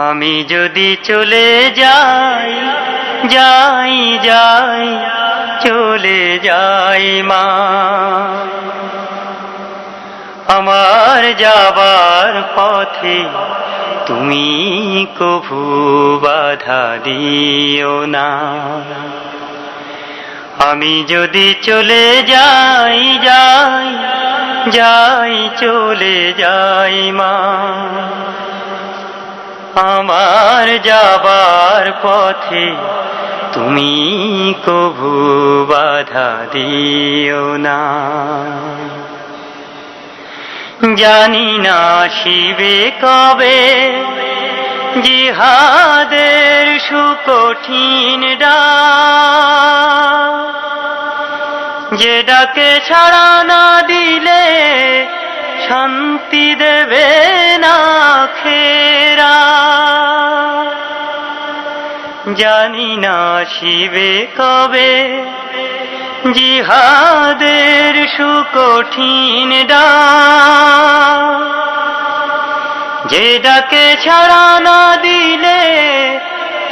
আমি যদি চলে যাই যাই যাই চলে যাই মা, আমার যাবার পথে তুমি কভু বাধা দিও না। আমি যদি চলে যাই যাই যাই চলে যাই মা, আমার যাবার পথে তুমি কভু বাধা দিও না। জানি না শিবে কবে জিহাদের সুকঠিন ডাক, যে ডাকে সাড়া না দিলে শান্তি দেবে না খেরা। জানি না শিবে কবে জিহাদের সুকঠিন ডাক, যে ডাকে সাড়া না দিলে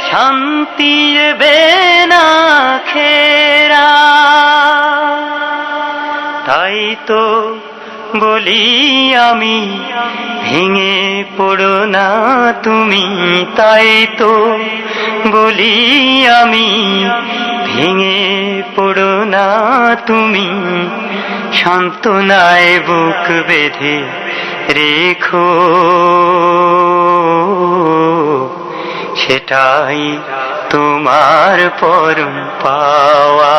শান্তি দেবে না খেরা। তাই তো বলি আমি ভেঙে পড়ো না তুমি, তাই তো বলি আমি ভেঙে পড়ো না তুমি, সান্ত্বনায় বুক বেঁধে রেখো, সেটাই তোমার পরম পাওয়া।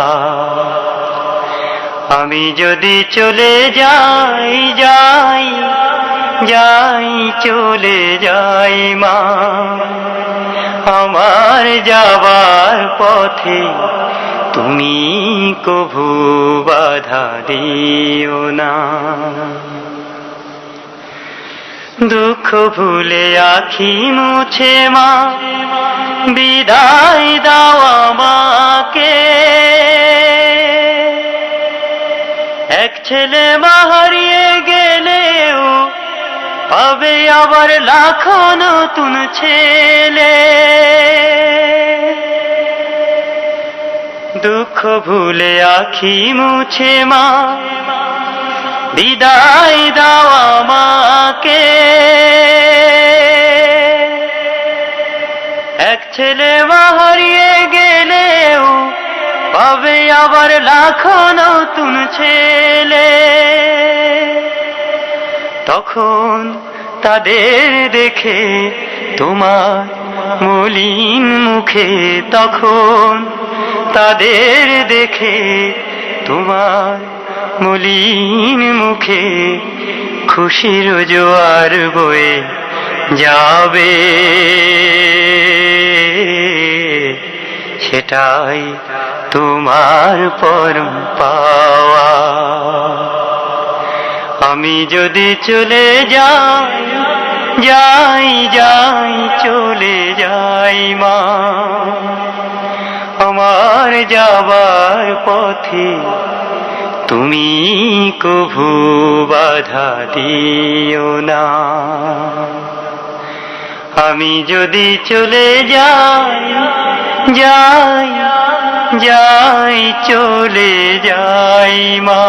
আমি যদি চলে যাই যাই যাই চলে যাই মা, আমার যাবার পথে তুমি কভু বাধা দিও না। দুঃখ ভুলে আখি মুছে মা বিদায় দাও আমাকে, এক ছেলে মা হারিয়ে গেলেও পাবে আবার লাখো নতুন ছেলে। দুঃখ ভুলে আখি মুছে মা বিদায় দাও আমাকে, এক ছেলে মা হারিয়ে গেলেও পাবে আবার লাখো নতুন ছেলে। তখন তাদের দেখে তোমার মলিন মুখে, তখন তাদের দেখে তোমার মলিন মুখে খুশির জোয়ার বয়ে যাবে, সেটাই তোমার পরম পাওয়া। আমি যদি চলে যাই যাই যাই চলে যাই মা, আমার যাবার পথে তুমি কভু বাধা দিও না। আমি যদি চলে যাই যাই যাই চলে যাই মা।